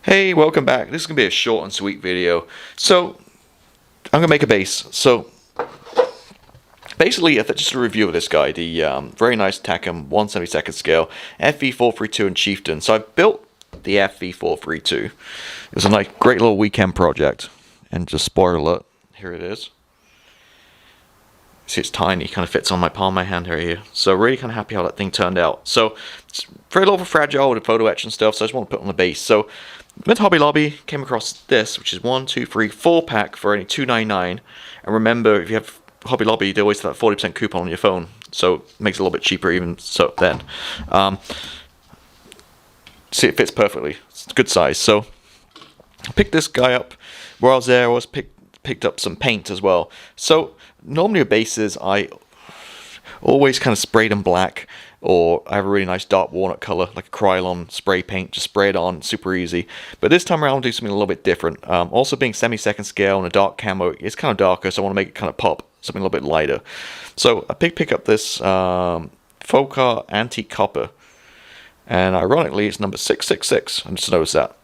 Hey, welcome back. This is going to be a short and sweet video. So, I'm going to make a base. So, basically, just a review of this guy, the very nice Takem 1/72 scale FV432 and Chieftain. So, I built the FV432. It was a nice, great little weekend project. And just spoiler alert, here it is. See, it's tiny, kind of fits on my palm of my hand here. So really kind of happy how that thing turned out. So it's very little fragile with the photo etch and stuff, so I just want to put it on the base. So went to Hobby Lobby, came across this, which is 4 pack for only $2.99. And remember, if you have Hobby Lobby, they always have that 40% coupon on your phone, so it makes it a little bit cheaper even so then. See, it fits perfectly. It's a good size. So I picked this guy up. While I was there, I picked up some paint as well. So normally with bases, I always kind of spray them black, or I have a really nice dark walnut color, like a Krylon spray paint, just spray it on, super easy. But this time around, I'll do something a little bit different. Also being semi-second scale and a dark camo, it's kind of darker, so I want to make it kind of pop, something a little bit lighter. So I pick up this Focar Antique Copper. And ironically, it's number 666. I just noticed that.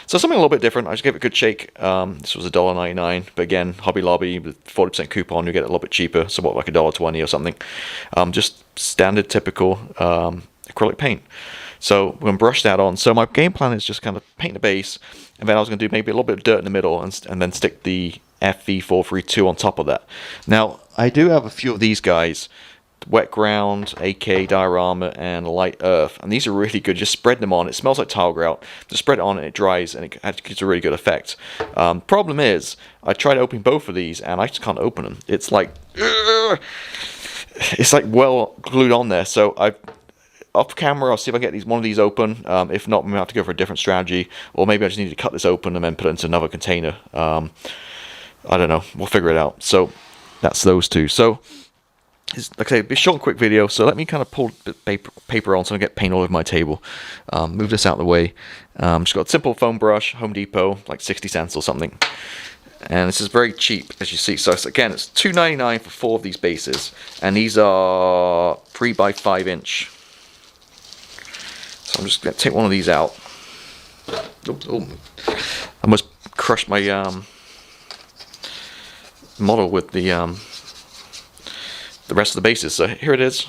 So something a little bit different. I just gave it a good shake. This was $1.99, but again, Hobby Lobby with 40% coupon, you get it a little bit cheaper. So what, like $1.20 or something. Just standard, typical acrylic paint. So we're going to brush that on. So my game plan is just kind of paint the base, and then I was going to do maybe a little bit of dirt in the middle, and then stick the FV432 on top of that. Now I do have a few of these guys. Wet Ground, AK, Diorama, and Light Earth. And these are really good. Just spread them on. It smells like tile grout. Just spread it on and it dries, and it gives a really good effect. Problem is, I tried opening both of these, and I just can't open them. It's like well glued on there. So off camera, I'll see if I can get one of these open. If not, we might have to go for a different strategy. Or maybe I just need to cut this open and then put it into another container. I don't know. We'll figure it out. So that's those two. So like I say, it'll be a short and quick video, so let me kind of pull the paper on so I don't get paint all over my table. Move this out of the way. Just got a simple foam brush, Home Depot, like 60 cents or something. And this is very cheap, as you see. So again, it's $2.99 for 4 of these bases. And these are 3x5 inch. So I'm just going to take one of these out. Oops, oh. I almost crushed my model with the rest of the bases. So here it is.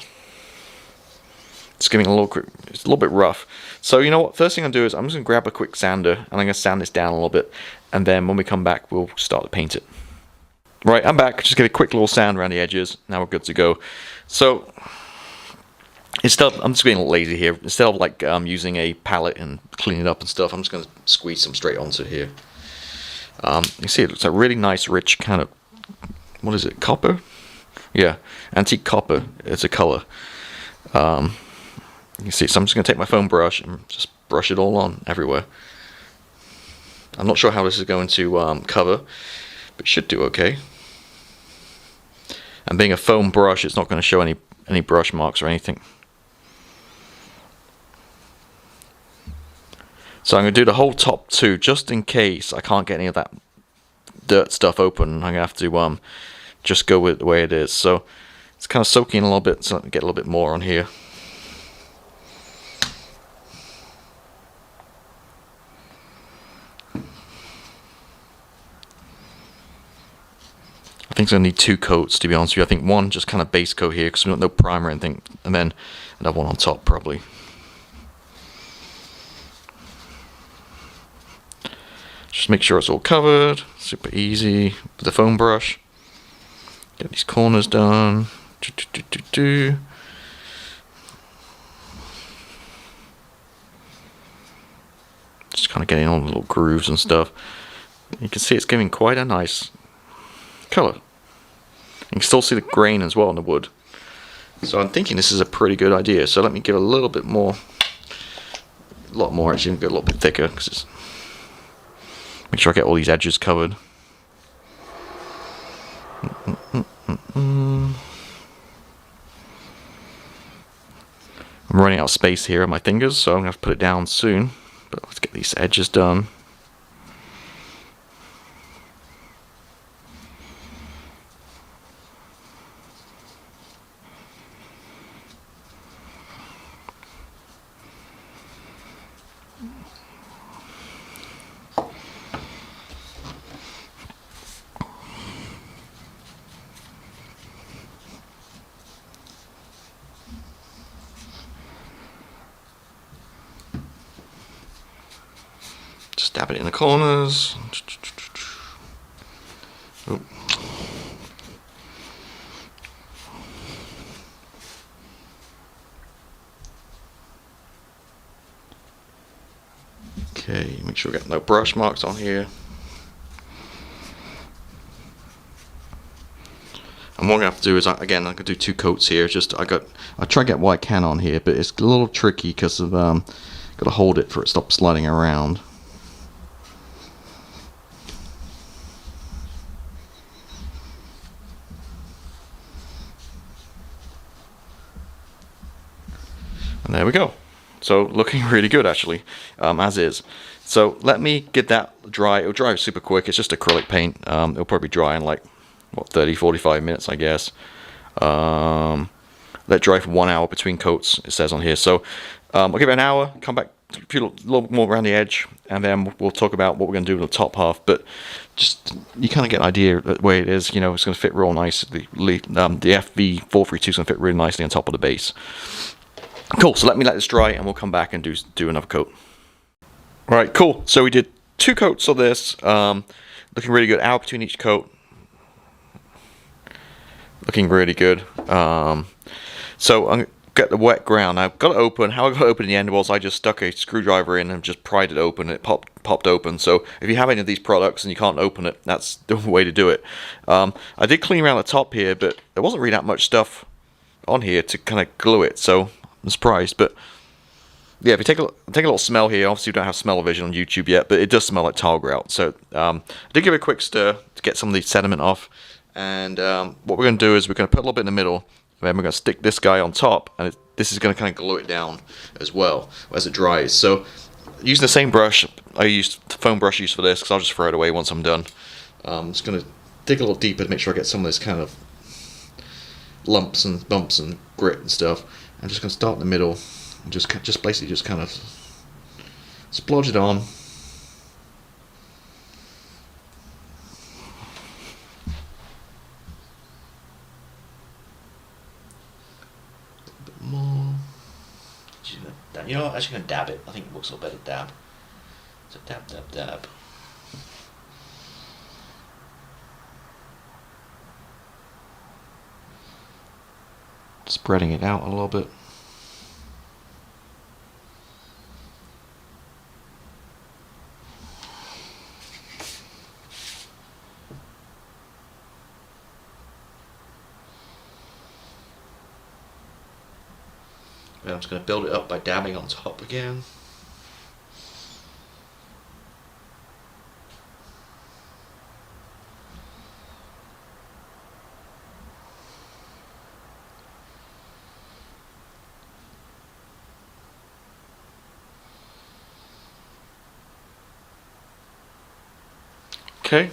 It's getting it's a little bit rough. So you know what? First thing I'm gonna do is I'm just gonna grab a quick sander and I'm gonna sand this down a little bit, and then when we come back, we'll start to paint it. Right, I'm back. Just get a quick little sand around the edges. Now we're good to go. So I'm just being a little lazy here. Instead of like using a palette and cleaning it up and stuff, I'm just gonna squeeze some straight onto here. You see, it's a really nice, rich kind of, what is it? Copper. Yeah, antique copper. It's a color. You see, so I'm just going to take my foam brush and just brush it all on everywhere. I'm not sure how this is going to cover, but it should do okay. And being a foam brush, it's not going to show any brush marks or anything. So I'm going to do the whole top two, just in case I can't get any of that dirt stuff open. I'm going to have to just go with it the way it is. So it's kind of soaking a little bit, so I can get a little bit more on here. I think it's going to need 2 coats, to be honest with you. I think one just kind of base coat here, because we got no primer or anything, and then another one on top probably. Just make sure it's all covered. Super easy with the foam brush. Get these corners done. Just kind of getting all the little grooves and stuff. You can see it's giving quite a nice color. You can still see the grain as well in the wood. So I'm thinking this is a pretty good idea. So let me give a little bit more. A lot more actually, get a little bit thicker, because it's, make sure I get all these edges covered. I'm running out of space here on my fingers, so I'm going to have to put it down soon. But let's get these edges done. Just dab it in the corners. Oh. Okay, make sure we get no brush marks on here. And what I'm gonna have to do is, again, I'm gonna do 2 coats here. I try to get what I can on here, but it's a little tricky because of gotta hold it for it to stop sliding around. And there we go. So looking really good actually, as is. So let me get that dry. It'll dry super quick. It's just acrylic paint. It'll probably dry in like, what, 30-45 minutes, I guess. Let dry for 1 hour between coats, it says on here. So I'll give it an hour, come back, peel a little more around the edge, and then we'll talk about what we're going to do with the top half. But just, you kind of get an idea of the way it is. You know, it's going to fit real nicely. The FV432 is going to fit really nicely on top of the base. Cool, so let me let this dry and we'll come back and do another coat. Alright, cool. So we did 2 coats of this. Looking really good. Hour between each coat. Looking really good. So I'm going to get the wet ground. I've got it open. How I got it open in the end was I just stuck a screwdriver in and just pried it open. It popped open. So if you have any of these products and you can't open it, that's the way to do it. I did clean around the top here, but there wasn't really that much stuff on here to kind of glue it. So I'm surprised, but yeah, if you take a little smell here, obviously you don't have smell-o-vision on YouTube yet, but it does smell like tile grout. So I did give it a quick stir to get some of the sediment off, and what we're going to do is we're going to put a little bit in the middle, and then we're going to stick this guy on top, and this is going to kind of glue it down as well as it dries. So using the same brush, I used the foam brush used for this, because I'll just throw it away once I'm done. I'm just going to dig a little deeper to make sure I get some of this kind of lumps and bumps and grit and stuff. I'm just going to start in the middle and just basically just kind of splodge it on. A bit more. You know what, I'm actually going to dab it. I think it looks a little better dab. So dab, dab, dab. Spreading it out a little bit. And I'm just going to build it up by dabbing on top again. Okay.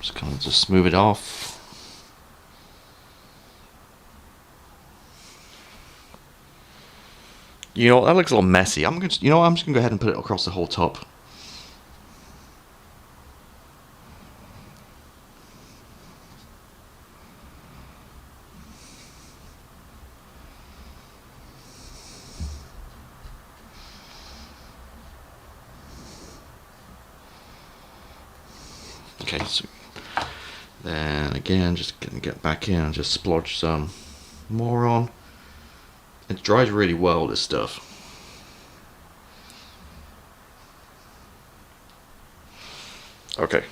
Just kind of smooth it off. You know, that looks a little messy. I'm just gonna go ahead and put it across the whole top. Okay, so then again, just gonna get back in and just splodge some more on. It dries really well, this stuff. Okay.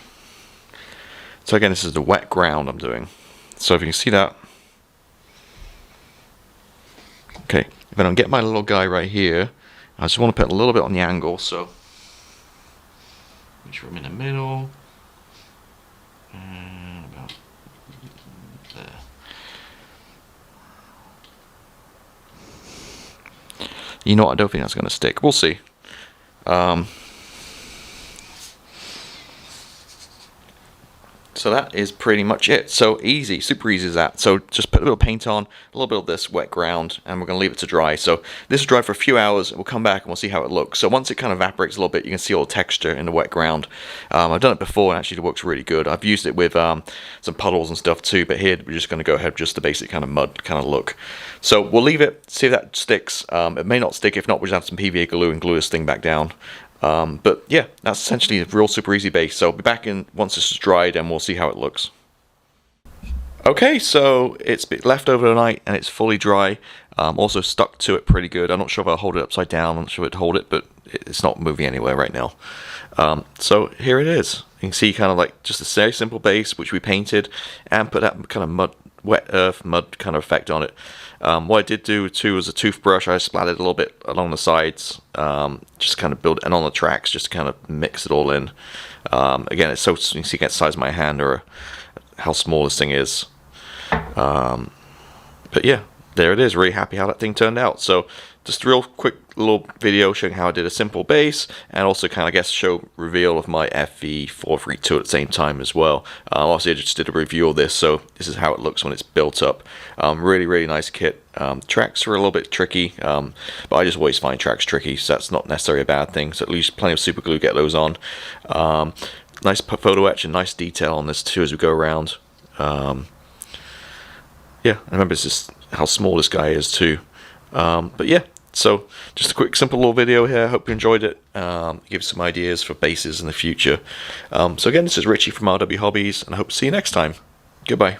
So again, this is the wet ground I'm doing. So if you can see that. Okay, then I'll get my little guy right here. I just want to put a little bit on the angle, so make sure I'm in the middle. And about there. You know what, I don't think that's going to stick. We'll see. So that is pretty much it. So easy, super easy as that. So just put a little paint on, a little bit of this wet ground, and we're going to leave it to dry. So this will dry for a few hours. We'll come back and we'll see how it looks. So once it kind of evaporates a little bit, you can see all the texture in the wet ground. I've done it before and actually it works really good. I've used it with some puddles and stuff too, but here we're just going to go ahead with just the basic kind of mud kind of look. So we'll leave it, see if that sticks. It may not stick. If not, we'll just add some PVA glue and glue this thing back down. But yeah, that's essentially a real super easy base. So I'll be back in once this is dried and we'll see how it looks. Okay, so it's been left overnight and it's fully dry. Also stuck to it pretty good. I'm not sure if I'll hold it upside down. I'm not sure it'd hold it, but it's not moving anywhere right now. So here it is. You can see kind of like just a very simple base which we painted and put that kind of mud, wet earth, mud kind of effect on it. What I did do too was a toothbrush. I splattered a little bit along the sides, just kind of build, and on the tracks, just to kind of mix it all in. Again, it's so you can see the size of my hand or how small this thing is. But yeah, there it is. Really happy how that thing turned out. So just a real quick little video showing how I did a simple base, and also kind of, I guess, show reveal of my FV432 at the same time as well. Also, I just did a review of this, so this is how it looks when it's built up. Really nice kit. Tracks are a little bit tricky, but I just always find tracks tricky, so that's not necessarily a bad thing. So at least plenty of super glue to get those on. Nice photo etch and nice detail on this too as we go around. Yeah, I remember it's just how small this guy is too. But yeah, so just a quick simple little video here. Hope you enjoyed it. Give some ideas for bases in the future. So again, this is Richie from RW Hobbies, and I hope to see you next time. Goodbye.